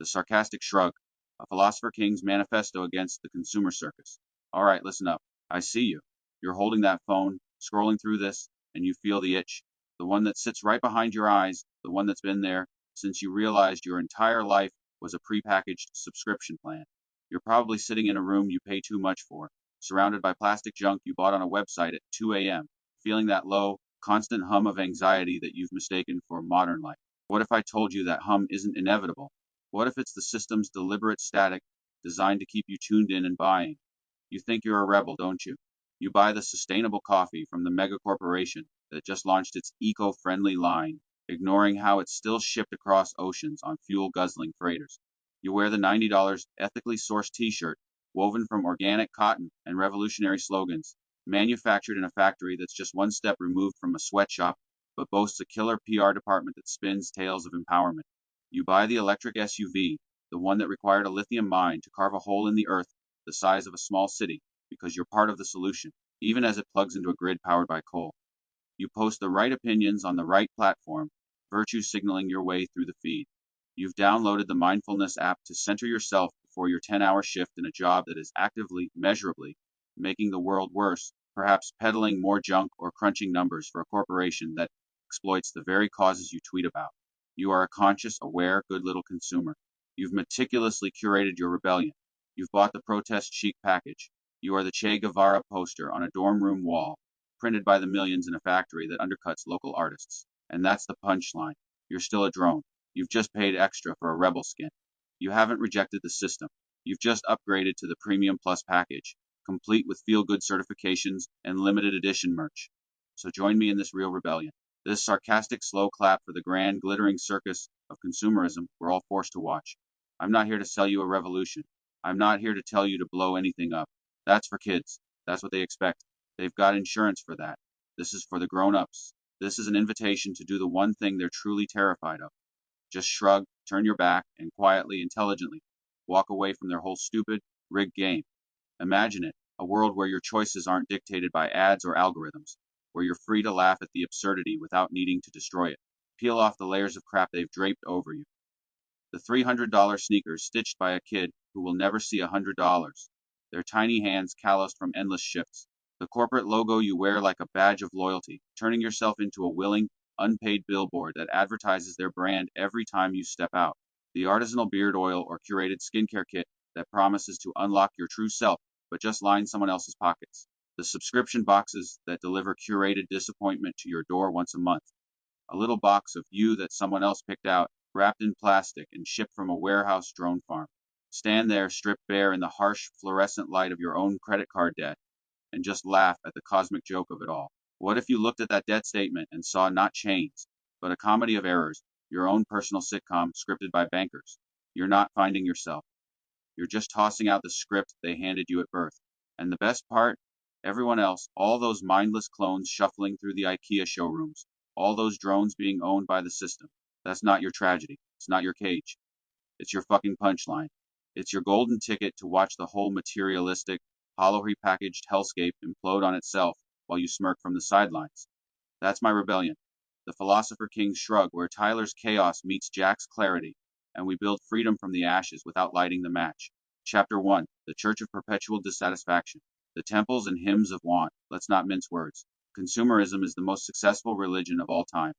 The sarcastic shrug, a philosopher king's manifesto against the consumer circus. All right, listen up. I see you. You're holding that phone, scrolling through this, and you feel the itch. The one that sits right behind your eyes, the one that's been there since you realized your entire life was a prepackaged subscription plan. You're probably sitting in a room you pay too much for, surrounded by plastic junk you bought on a website at 2 a.m., feeling that low, constant hum of anxiety that you've mistaken for modern life. What if I told you that hum isn't inevitable? What if it's the system's deliberate static designed to keep you tuned in and buying? You think you're a rebel, don't you? You buy the sustainable coffee from the mega corporation that just launched its eco-friendly line, ignoring how it's still shipped across oceans on fuel-guzzling freighters. You wear the $90 ethically sourced t-shirt woven from organic cotton and revolutionary slogans, manufactured in a factory that's just one step removed from a sweatshop, but boasts a killer PR department that spins tales of empowerment. You buy the electric SUV, the one that required a lithium mine to carve a hole in the earth the size of a small city, because you're part of the solution, even as it plugs into a grid powered by coal. You post the right opinions on the right platform, virtue signaling your way through the feed. You've downloaded the mindfulness app to center yourself before your 10-hour shift in a job that is actively, measurably, making the world worse, perhaps peddling more junk or crunching numbers for a corporation that exploits the very causes you tweet about. You are a conscious, aware, good little consumer. You've meticulously curated your rebellion. You've bought the protest chic package. You are the Che Guevara poster on a dorm room wall, printed by the millions in a factory that undercuts local artists. And that's the punchline. You're still a drone. You've just paid extra for a rebel skin. You haven't rejected the system. You've just upgraded to the Premium Plus package, complete with feel-good certifications and limited edition merch. So join me in this real rebellion. This sarcastic slow clap for the grand glittering circus of consumerism we're all forced to watch. I'm not here to sell you a revolution. I'm not here to tell you to blow anything up. That's for kids. That's what they expect. They've got insurance for that. This is for the grown-ups. This is an invitation to do the one thing they're truly terrified of. Just shrug, turn your back, and quietly, intelligently walk away from their whole stupid, rigged game. Imagine it, a world where your choices aren't dictated by ads or algorithms, where you're free to laugh at the absurdity without needing to destroy it. Peel off the layers of crap they've draped over you. The $300 sneakers stitched by a kid who will never see $100. Their tiny hands calloused from endless shifts. The corporate logo you wear like a badge of loyalty, turning yourself into a willing, unpaid billboard that advertises their brand every time you step out. The artisanal beard oil or curated skincare kit that promises to unlock your true self but just line someone else's pockets. The subscription boxes that deliver curated disappointment to your door once a month. A little box of you that someone else picked out, wrapped in plastic and shipped from a warehouse drone farm. Stand there stripped bare in the harsh fluorescent light of your own credit card debt and just laugh at the cosmic joke of it all. What if you looked at that debt statement and saw not chains, but a comedy of errors, your own personal sitcom scripted by bankers? You're not finding yourself. You're just tossing out the script they handed you at birth. And the best part? Everyone else, all those mindless clones shuffling through the IKEA showrooms, all those drones being owned by the system. That's not your tragedy. It's not your cage. It's your fucking punchline. It's your golden ticket to watch the whole materialistic, hollow repackaged hellscape implode on itself while you smirk from the sidelines. That's my rebellion. The philosopher king's shrug where Tyler's chaos meets Jack's clarity, and we build freedom from the ashes without lighting the match. Chapter 1. The Church of Perpetual Dissatisfaction. The temples and hymns of want. Let's not mince words. Consumerism is the most successful religion of all time.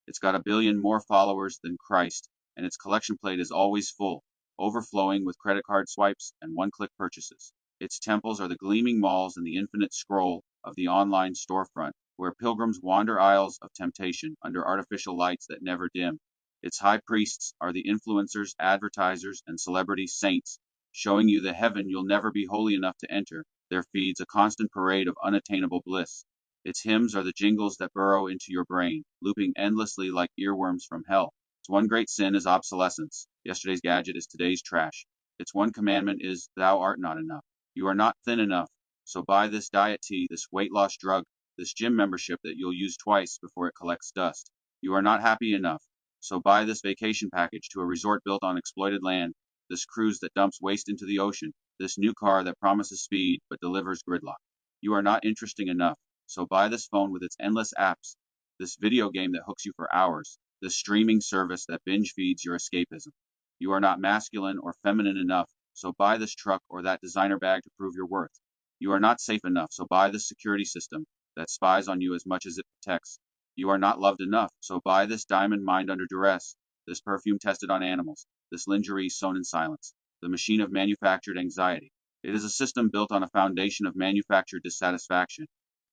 It's got 1 billion more followers than Christ, and its collection plate is always full, overflowing with credit card swipes and one-click purchases. Its temples are the gleaming malls and the infinite scroll of the online storefront, where pilgrims wander aisles of temptation under artificial lights that never dim. Its high priests are the influencers, advertisers, and celebrity saints, showing you the heaven you'll never be holy enough to enter. Their feeds a constant parade of unattainable bliss. Its hymns are the jingles that burrow into your brain, looping endlessly like earworms from hell. Its one great sin is obsolescence. Yesterday's gadget is today's trash. Its one commandment is, thou art not enough. You are not thin enough, so buy this diet tea, this weight loss drug, this gym membership that you'll use twice before it collects dust. You are not happy enough, so buy this vacation package to a resort built on exploited land, this cruise that dumps waste into the ocean, this new car that promises speed but delivers gridlock. You are not interesting enough, so buy this phone with its endless apps, this video game that hooks you for hours, this streaming service that binge feeds your escapism. You are not masculine or feminine enough, so buy this truck or that designer bag to prove your worth. You are not safe enough, so buy this security system that spies on you as much as it protects. You are not loved enough, so buy this diamond mined under duress, this perfume tested on animals, this lingerie sewn in silence, the machine of manufactured anxiety. It is a system built on a foundation of manufactured dissatisfaction.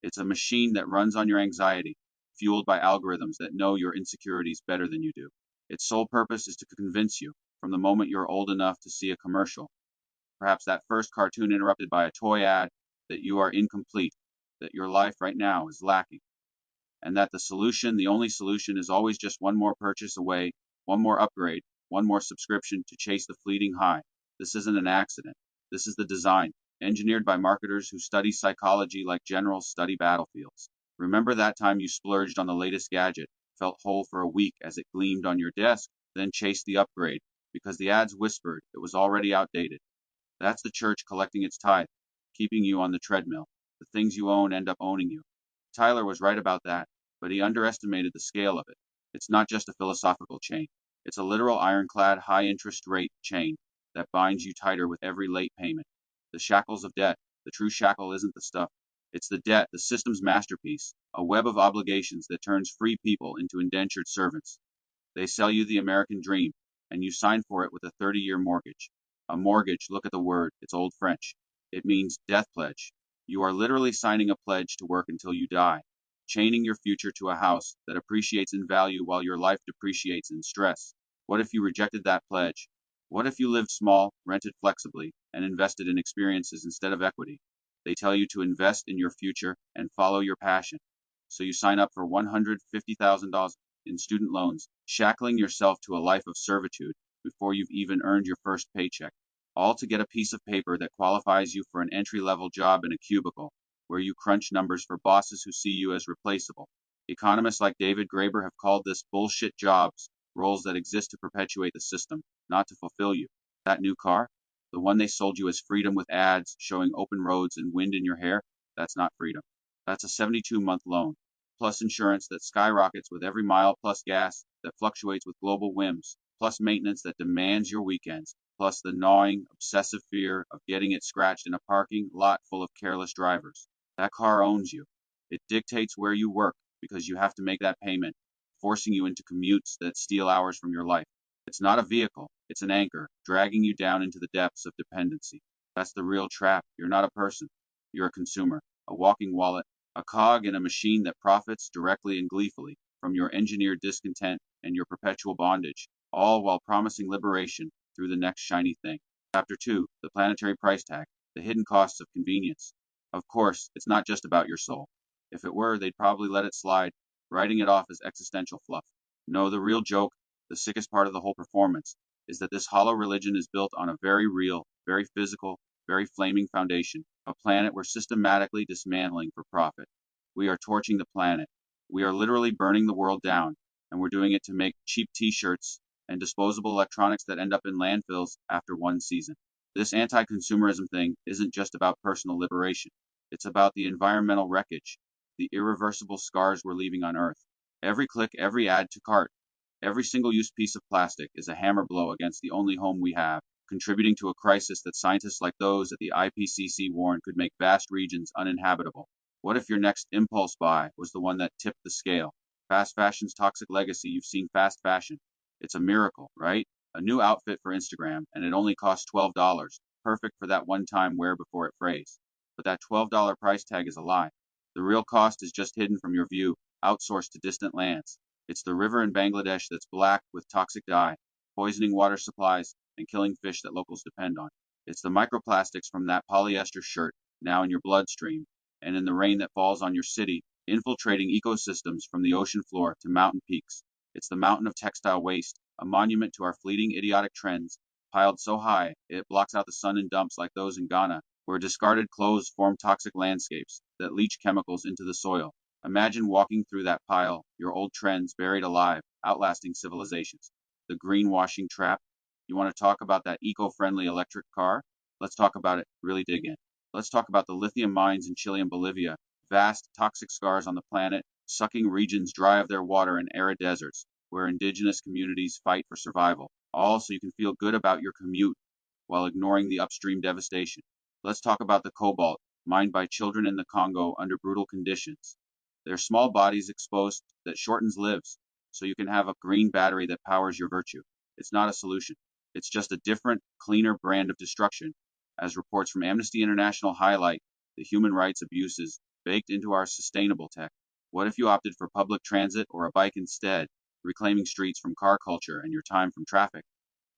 It's a machine that runs on your anxiety, fueled by algorithms that know your insecurities better than you do. Its sole purpose is to convince you, from the moment you're old enough to see a commercial, perhaps that first cartoon interrupted by a toy ad, that you are incomplete, that your life right now is lacking, and that the solution, the only solution, is always just one more purchase away, one more upgrade, one more subscription to chase the fleeting high. This isn't an accident. This is the design, engineered by marketers who study psychology like generals study battlefields. Remember that time you splurged on the latest gadget, felt whole for a week as it gleamed on your desk, then chased the upgrade because the ads whispered it was already outdated. That's the church collecting its tithe, keeping you on the treadmill. The things you own end up owning you. Tyler was right about that, but he underestimated the scale of it. It's not just a philosophical chain. It's a literal ironclad high interest rate chain that binds you tighter with every late payment. The shackles of debt. The true shackle isn't the stuff. It's the debt, the system's masterpiece, a web of obligations that turns free people into indentured servants. They sell you the American dream, and you sign for it with a 30-year mortgage. A mortgage, look at the word, it's Old French. It means death pledge. You are literally signing a pledge to work until you die, chaining your future to a house that appreciates in value while your life depreciates in stress. What if you rejected that pledge? What if you lived small, rented flexibly, and invested in experiences instead of equity? They tell you to invest in your future and follow your passion. So you sign up for $150,000 in student loans, shackling yourself to a life of servitude before you've even earned your first paycheck, all to get a piece of paper that qualifies you for an entry-level job in a cubicle, where you crunch numbers for bosses who see you as replaceable. Economists like David Graeber have called this bullshit jobs, roles that exist to perpetuate the system, not to fulfill you. That new car? The one they sold you as freedom with ads showing open roads and wind in your hair? That's not freedom. That's a 72-month loan, plus insurance that skyrockets with every mile, plus gas that fluctuates with global whims, plus maintenance that demands your weekends, plus the gnawing, obsessive fear of getting it scratched in a parking lot full of careless drivers. That car owns you. It dictates where you work because you have to make that payment, forcing you into commutes that steal hours from your life. It's not a vehicle, it's an anchor, dragging you down into the depths of dependency. That's the real trap. You're not a person. You're a consumer, a walking wallet, a cog in a machine that profits directly and gleefully from your engineered discontent and your perpetual bondage, all while promising liberation through the next shiny thing. Chapter 2, the planetary price tag, the hidden costs of convenience. Of course, it's not just about your soul. If it were, they'd probably let it slide, writing it off as existential fluff. No, the real joke, the sickest part of the whole performance, is that this hollow religion is built on a very real, very physical, very flaming foundation, a planet we're systematically dismantling for profit. We are torching the planet. We are literally burning the world down, and we're doing it to make cheap t-shirts and disposable electronics that end up in landfills after one season. This anti-consumerism thing isn't just about personal liberation. It's about the environmental wreckage, the irreversible scars we're leaving on Earth. Every click, every add to cart, every single-use piece of plastic is a hammer blow against the only home we have, contributing to a crisis that scientists like those at the IPCC warn could make vast regions uninhabitable. What if your next impulse buy was the one that tipped the scale? Fast fashion's toxic legacy. You've seen fast fashion. It's a miracle, right? A new outfit for Instagram, and it only costs $12, perfect for that one-time wear before it frays. But that $12 price tag is a lie. The real cost is just hidden from your view, outsourced to distant lands. It's the river in Bangladesh that's black with toxic dye, poisoning water supplies, and killing fish that locals depend on. It's the microplastics from that polyester shirt, now in your bloodstream, and in the rain that falls on your city, infiltrating ecosystems from the ocean floor to mountain peaks. It's the mountain of textile waste, a monument to our fleeting idiotic trends, piled so high it blocks out the sun in dumps like those in Ghana, where discarded clothes form toxic landscapes that leach chemicals into the soil. Imagine walking through that pile, your old trends buried alive, outlasting civilizations. The greenwashing trap. You want to talk about that eco-friendly electric car? Let's talk about it. Really dig in. Let's talk about the lithium mines in Chile and Bolivia, vast toxic scars on the planet, sucking regions dry of their water in arid deserts, where indigenous communities fight for survival. all so you can feel good about your commute while ignoring the upstream devastation. Let's talk about the cobalt, mined by children in the Congo under brutal conditions. Their small bodies exposed that shortens lives, so you can have a green battery that powers your virtue. It's not a solution. It's just a different, cleaner brand of destruction, as reports from Amnesty International highlight the human rights abuses baked into our sustainable tech. What if you opted for public transit or a bike instead, reclaiming streets from car culture and your time from traffic?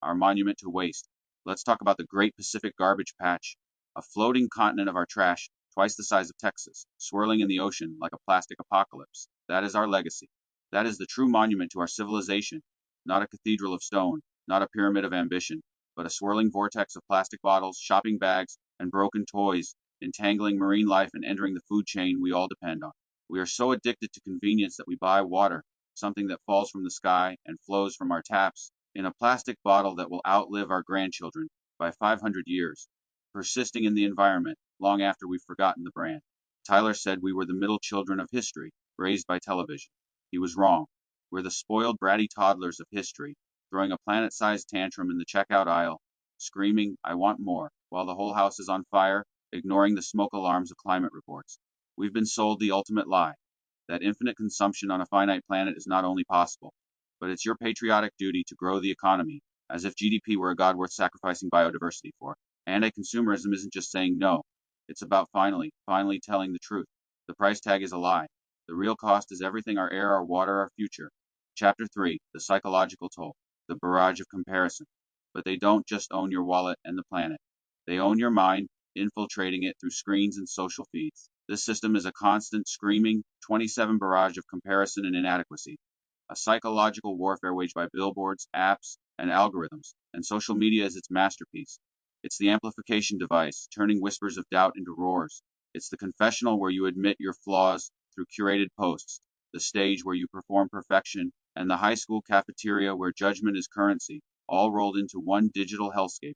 Our monument to waste. Let's talk about the Great Pacific Garbage Patch, a floating continent of our trash, twice the size of Texas, swirling in the ocean like a plastic apocalypse. That is our legacy. That is the true monument to our civilization, not a cathedral of stone, not a pyramid of ambition, but a swirling vortex of plastic bottles, shopping bags, and broken toys, entangling marine life and entering the food chain we all depend on. We are so addicted to convenience that we buy water, something that falls from the sky and flows from our taps, in a plastic bottle that will outlive our grandchildren by 500 years, persisting in the environment long after we've forgotten the brand. Tyler said we were the middle children of history, raised by television. He was wrong. We're the spoiled, bratty toddlers of history, throwing a planet-sized tantrum in the checkout aisle, screaming, "I want more," while the whole house is on fire, ignoring the smoke alarms of climate reports. We've been sold the ultimate lie, that infinite consumption on a finite planet is not only possible, but it's your patriotic duty to grow the economy, as if GDP were a god worth sacrificing biodiversity for. Anti-consumerism isn't just saying no, it's about finally telling the truth. The price tag is a lie. The real cost is everything: our air, our water, our future. Chapter 3, the psychological toll, the barrage of comparison. But they don't just own your wallet and the planet. They own your mind, infiltrating it through screens and social feeds. This system is a constant, screaming, 27 barrage of comparison and inadequacy, a psychological warfare waged by billboards, apps, and algorithms, and social media is its masterpiece. It's the amplification device, turning whispers of doubt into roars. It's the confessional where you admit your flaws through curated posts, the stage where you perform perfection, and the high school cafeteria where judgment is currency, all rolled into one digital hellscape.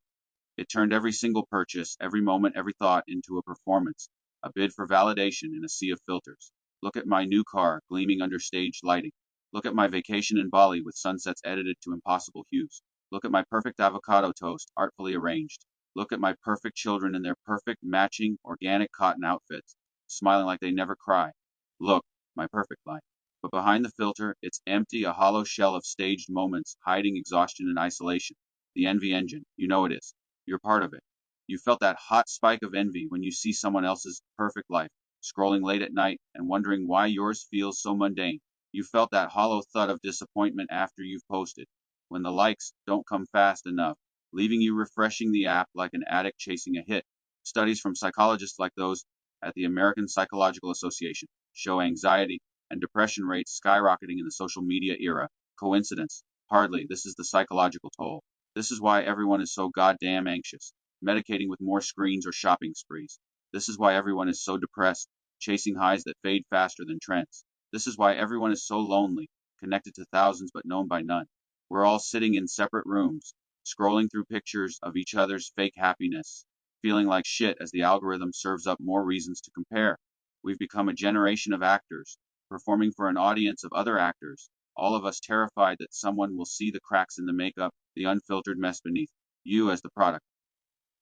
It turned every single purchase, every moment, every thought into a performance, a bid for validation in a sea of filters. Look at my new car gleaming under staged lighting. Look at my vacation in Bali with sunsets edited to impossible hues. Look at my perfect avocado toast, artfully arranged. Look at my perfect children in their perfect, matching, organic cotton outfits, smiling like they never cry. Look, my perfect life. But behind the filter, it's empty, a hollow shell of staged moments, hiding exhaustion and isolation. The envy engine, you know it is. You're part of it. You felt that hot spike of envy when you see someone else's perfect life, scrolling late at night and wondering why yours feels so mundane. You felt that hollow thud of disappointment after you've posted, when the likes don't come fast enough, leaving you refreshing the app like an addict chasing a hit. Studies from psychologists like those at the American Psychological Association show anxiety and depression rates skyrocketing in the social media era. Coincidence? Hardly. This is the psychological toll. This is why everyone is so goddamn anxious, medicating with more screens or shopping sprees. This is why everyone is so depressed, chasing highs that fade faster than trends. This is why everyone is so lonely, connected to thousands but known by none. We're all sitting in separate rooms, scrolling through pictures of each other's fake happiness, feeling like shit as the algorithm serves up more reasons to compare. We've become a generation of actors, performing for an audience of other actors, all of us terrified that someone will see the cracks in the makeup, the unfiltered mess beneath. You as the product.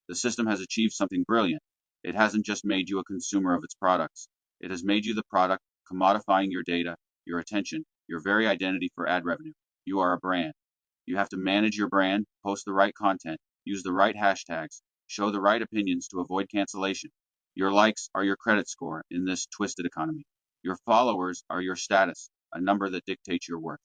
The system has achieved something brilliant. It hasn't just made you a consumer of its products. It has made you the product, commodifying your data, your attention, your very identity for ad revenue. You are a brand. You have to manage your brand, post the right content, use the right hashtags, show the right opinions to avoid cancellation. Your likes are your credit score in this twisted economy. Your followers are your status, a number that dictates your worth.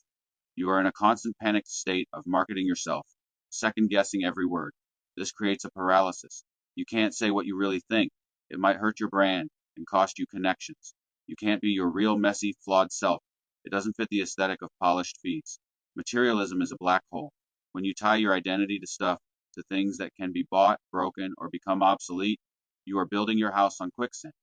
You are in a constant panicked state of marketing yourself, second guessing every word. This creates a paralysis. You can't say what you really think. It might hurt your brand and cost you connections. You can't be your real, messy, flawed self. It doesn't fit the aesthetic of polished feeds. Materialism is a black hole. When you tie your identity to stuff, to things that can be bought, broken, or become obsolete, you are building your house on quicksand.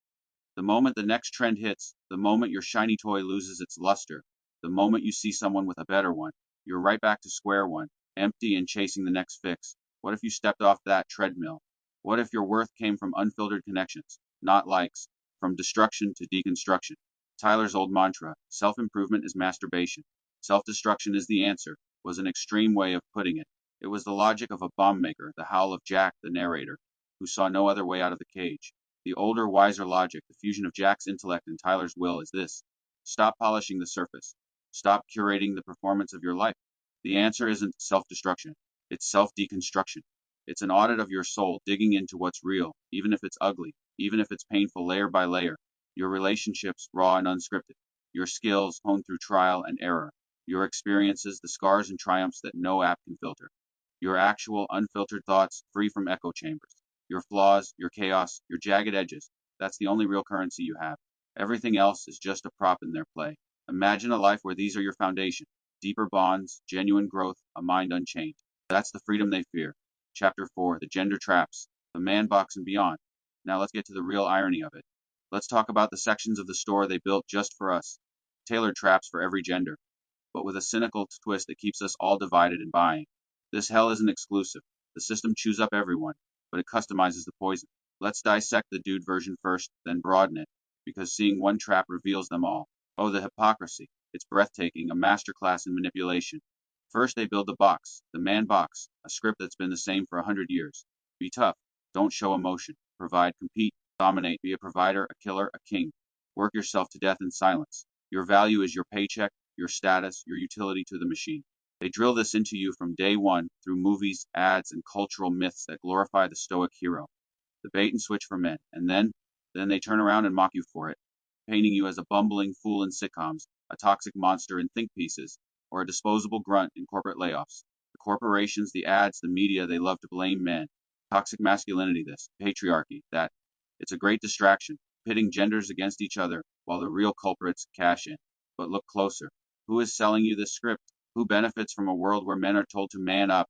The moment the next trend hits, the moment your shiny toy loses its luster, the moment you see someone with a better one, you're right back to square one, empty and chasing the next fix. What if you stepped off that treadmill? What if your worth came from unfiltered connections, not likes, from destruction to deconstruction? Tyler's old mantra, self-improvement is masturbation, self-destruction is the answer, was an extreme way of putting it. It was the logic of a bomb maker, the howl of Jack, the narrator, who saw no other way out of the cage. The older, wiser logic, the fusion of Jack's intellect and Tyler's will, is this: stop polishing the surface. Stop curating the performance of your life. The answer isn't self destruction, it's self deconstruction. It's an audit of your soul, digging into what's real, even if it's ugly, even if it's painful, layer by layer. Your relationships, raw and unscripted. Your skills, honed through trial and error. Your experiences, the scars and triumphs that no app can filter. Your actual, unfiltered thoughts, free from echo chambers. Your flaws, your chaos, your jagged edges. That's the only real currency you have. Everything else is just a prop in their play. Imagine a life where these are your foundation: deeper bonds, genuine growth, a mind unchained. That's the freedom they fear. Chapter 4: The Gender Traps, the Man Box and Beyond. Now let's get to the real irony of it. Let's talk about the sections of the store they built just for us. Tailored traps for every gender, but with a cynical twist that keeps us all divided and buying. This hell isn't exclusive. The system chews up everyone, but it customizes the poison. Let's dissect the dude version first, then broaden it, because seeing one trap reveals them all. Oh, the hypocrisy. It's breathtaking, a masterclass in manipulation. First, they build the box, the man box, a script that's been the same for 100 years. Be tough. Don't show emotion. Provide, compete, dominate, be a provider, a killer, a king. Work yourself to death in silence. Your value is your paycheck, your status, your utility to the machine. They drill this into you from day one through movies, ads, and cultural myths that glorify the stoic hero. The bait and switch for men, and then they turn around and mock you for it, painting you as a bumbling fool in sitcoms, a toxic monster in think pieces, or a disposable grunt in corporate layoffs. The corporations, the ads, the media, they love to blame men. Toxic masculinity, this, patriarchy, that. It's a great distraction, pitting genders against each other while the real culprits cash in. But look closer. Who is selling you this script? Who benefits from a world where men are told to man up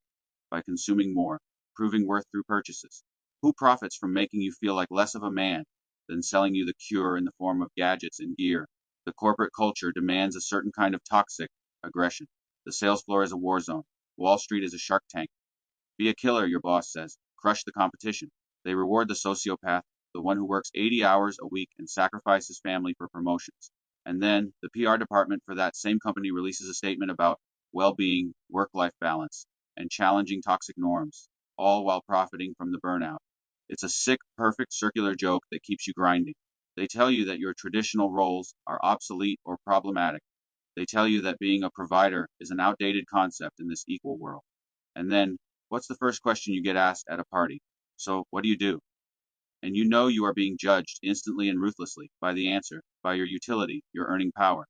by consuming more, proving worth through purchases? Who profits from making you feel like less of a man than selling you the cure in the form of gadgets and gear? The corporate culture demands a certain kind of toxic aggression. The sales floor is a war zone. Wall Street is a shark tank. Be a killer, your boss says. Crush the competition. They reward the sociopath, the one who works 80 hours a week and sacrifices family for promotions. And then the PR department for that same company releases a statement about well-being, work-life balance, and challenging toxic norms, all while profiting from the burnout. It's a sick, perfect circular joke that keeps you grinding. They tell you that your traditional roles are obsolete or problematic. They tell you that being a provider is an outdated concept in this equal world. And then, what's the first question you get asked at a party? So, what do you do? And you know you are being judged instantly and ruthlessly by the answer, by your utility, your earning power.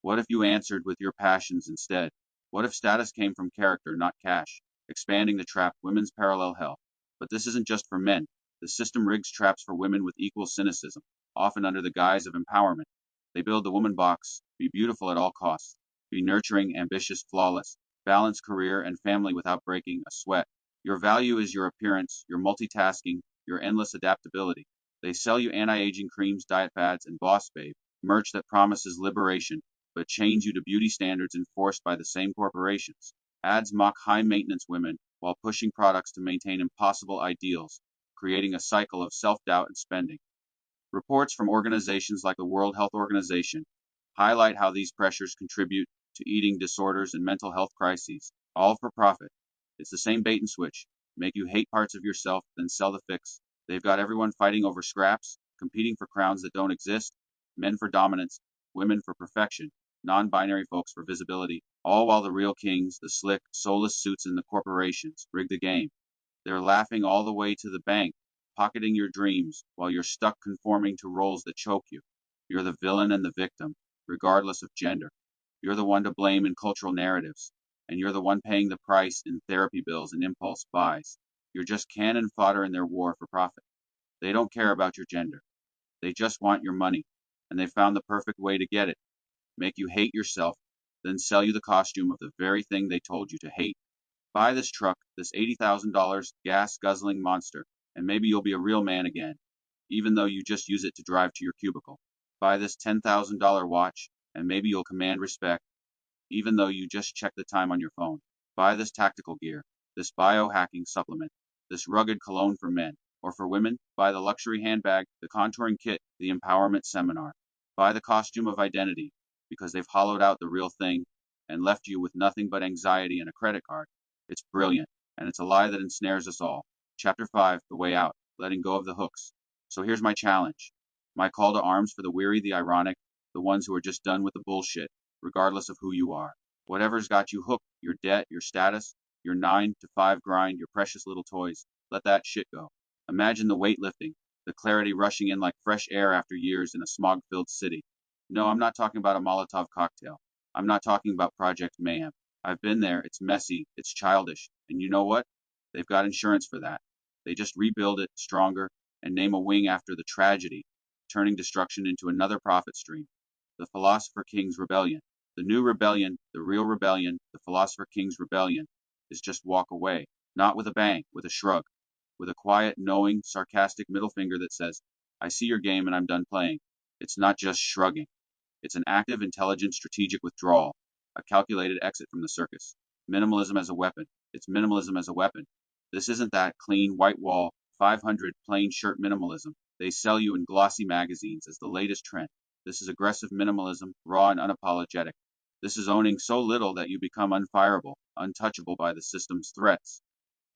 What if you answered with your passions instead? What if status came from character, not cash? Expanding the trap, women's parallel hell. But this isn't just for men. The system rigs traps for women with equal cynicism, often under the guise of empowerment. They build the woman box: be beautiful at all costs, be nurturing, ambitious, flawless, balance career and family without breaking a sweat. Your value is your appearance, your multitasking, your endless adaptability. They sell you anti-aging creams, diet fads, and Boss Babe, merch that promises liberation, but chains you to beauty standards enforced by the same corporations. Ads mock high-maintenance women while pushing products to maintain impossible ideals, creating a cycle of self-doubt and spending. Reports from organizations like the World Health Organization highlight how these pressures contribute to eating disorders and mental health crises, all for profit. It's the same bait and switch: make you hate parts of yourself, then sell the fix. They've got everyone fighting over scraps, competing for crowns that don't exist, men for dominance, women for perfection, non-binary folks for visibility, all while the real kings, the slick, soulless suits in the corporations, rig the game. They're laughing all the way to the bank, pocketing your dreams while you're stuck conforming to roles that choke you. You're the villain and the victim, regardless of gender. You're the one to blame in cultural narratives, and you're the one paying the price in therapy bills and impulse buys. You're just cannon fodder in their war for profit. They don't care about your gender. They just want your money, and they found the perfect way to get it: make you hate yourself, then sell you the costume of the very thing they told you to hate. Buy this truck, this $80,000 gas-guzzling monster, and maybe you'll be a real man again, even though you just use it to drive to your cubicle. Buy this $10,000 watch, and maybe you'll command respect, even though you just check the time on your phone. Buy this tactical gear, this biohacking supplement, this rugged cologne for men, or for women, buy the luxury handbag, the contouring kit, the empowerment seminar. Buy the costume of identity, because they've hollowed out the real thing and left you with nothing but anxiety and a credit card. It's brilliant. and it's a lie that ensnares us all. Chapter 5, The Way Out, Letting Go of the Hooks. So here's my challenge. My call to arms for the weary, the ironic, the ones who are just done with the bullshit, regardless of who you are. Whatever's got you hooked, your debt, your status, your 9 to 5 grind, your precious little toys, let that shit go. Imagine the weight lifting, the clarity rushing in like fresh air after years in a smog-filled city. No, I'm not talking about a Molotov cocktail. I'm not talking about Project Mayhem. I've been there. It's messy. It's childish. And you know what? They've got insurance for that. They just rebuild it stronger and name a wing after the tragedy, turning destruction into another profit stream. The Philosopher King's Rebellion. The new rebellion, the real rebellion, the Philosopher King's Rebellion, is just walk away. Not with a bang, with a shrug. With a quiet, knowing, sarcastic middle finger that says, I see your game and I'm done playing. It's not just shrugging. It's an active, intelligent, strategic withdrawal, a calculated exit from the circus. Minimalism as a weapon. It's minimalism as a weapon. This isn't that clean, white wall, 500 plain shirt minimalism they sell you in glossy magazines as the latest trend. This is aggressive minimalism, raw and unapologetic. This is owning so little that you become unfireable, untouchable by the system's threats.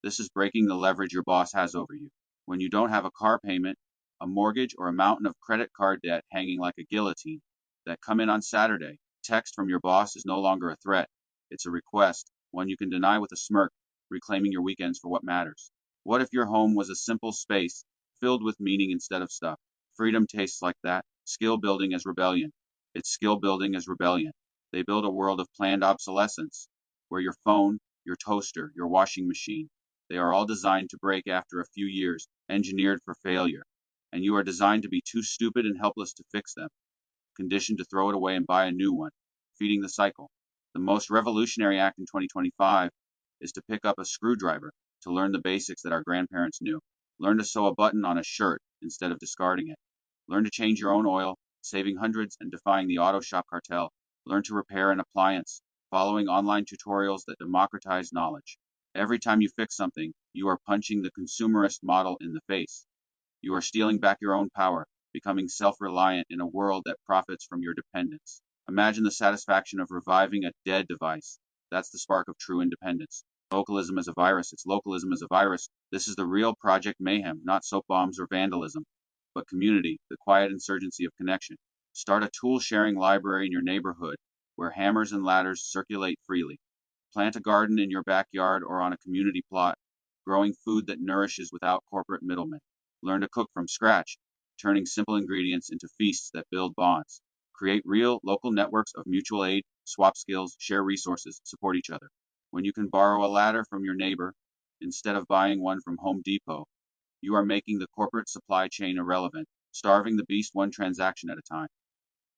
This is breaking the leverage your boss has over you. When you don't have a car payment, a mortgage, or a mountain of credit card debt hanging like a guillotine that come in on Saturday, text from your boss is no longer a threat. It's a request, one you can deny with a smirk, reclaiming your weekends for what matters. What if your home was a simple space filled with meaning instead of stuff? Freedom tastes like that. Skill building as rebellion. It's skill building as rebellion. They build a world of planned obsolescence, where your phone, your toaster, your washing machine, they are all designed to break after a few years, engineered for failure. And you are designed to be too stupid and helpless to fix them, conditioned to throw it away and buy a new one, feeding the cycle. The most revolutionary act in 2025 is to pick up a screwdriver, to learn the basics that our grandparents knew. Learn to sew a button on a shirt instead of discarding it. Learn to change your own oil, saving hundreds and defying the auto shop cartel. Learn to repair an appliance, following online tutorials that democratize knowledge. Every time you fix something, you are punching the consumerist model in the face. You are stealing back your own power, becoming self-reliant in a world that profits from your dependence. Imagine the satisfaction of reviving a dead device. That's the spark of true independence. Localism as a virus. It's localism as a virus. This is the real Project Mayhem, not soap bombs or vandalism, but community, the quiet insurgency of connection. Start a tool-sharing library in your neighborhood where hammers and ladders circulate freely. Plant a garden in your backyard or on a community plot, growing food that nourishes without corporate middlemen. Learn to cook from scratch, turning simple ingredients into feasts that build bonds. Create real, local networks of mutual aid, swap skills, share resources, support each other. When you can borrow a ladder from your neighbor instead of buying one from Home Depot, you are making the corporate supply chain irrelevant, starving the beast one transaction at a time.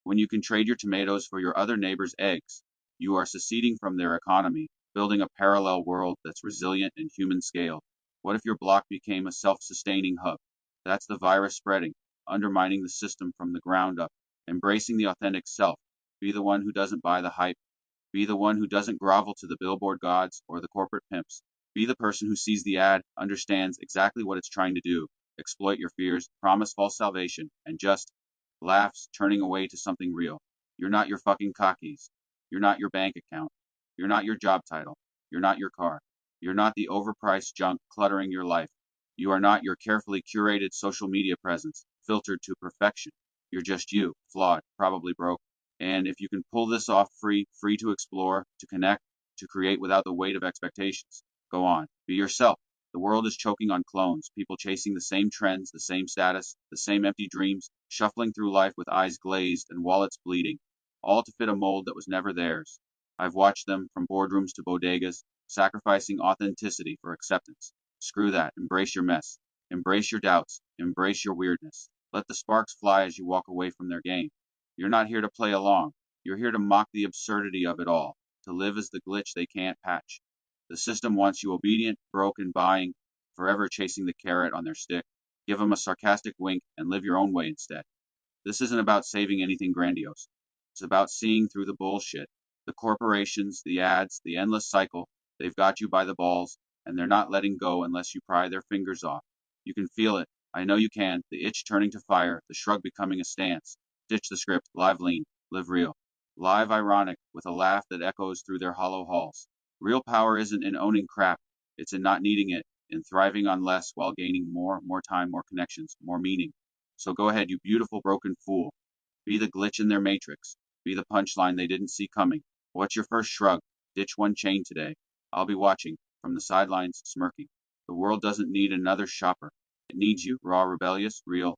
When you can trade your tomatoes for your other neighbor's eggs, you are seceding from their economy, building a parallel world that's resilient and human scale. What if your block became a self-sustaining hub? That's the virus spreading, undermining the system from the ground up, embracing the authentic self. Be the one who doesn't buy the hype. Be the one who doesn't grovel to the billboard gods or the corporate pimps. Be the person who sees the ad, understands exactly what it's trying to do, exploit your fears, promise false salvation, and just laughs, turning away to something real. You're not your fucking cockies. You're not your bank account. You're not your job title. You're not your car. You're not the overpriced junk cluttering your life. You are not your carefully curated social media presence, filtered to perfection. You're just you, flawed, probably broke. And if you can pull this off free to explore, to connect, to create without the weight of expectations, go on. Be yourself. The world is choking on clones, people chasing the same trends, the same status, the same empty dreams, shuffling through life with eyes glazed and wallets bleeding, all to fit a mold that was never theirs. I've watched them, from boardrooms to bodegas, sacrificing authenticity for acceptance. Screw that. Embrace your mess. Embrace your doubts. Embrace your weirdness. Let the sparks fly as you walk away from their game. You're not here to play along. You're here to mock the absurdity of it all, to live as the glitch they can't patch. The system wants you obedient, broke, and buying, forever chasing the carrot on their stick. Give them a sarcastic wink and live your own way instead. This isn't about saving anything grandiose. It's about seeing through the bullshit. The corporations, the ads, the endless cycle, they've got you by the balls, and they're not letting go unless you pry their fingers off. You can feel it. I know you can. The itch turning to fire, the shrug becoming a stance. Ditch the script, live lean, live real. Live ironic, with a laugh that echoes through their hollow halls. Real power isn't in owning crap. It's in not needing it, in thriving on less while gaining more time, more connections, more meaning. So go ahead, you beautiful broken fool. Be the glitch in their matrix. Be the punchline they didn't see coming. What's your first shrug? Ditch one chain today. I'll be watching, from the sidelines, smirking. The world doesn't need another shopper. It needs you, raw, rebellious, real,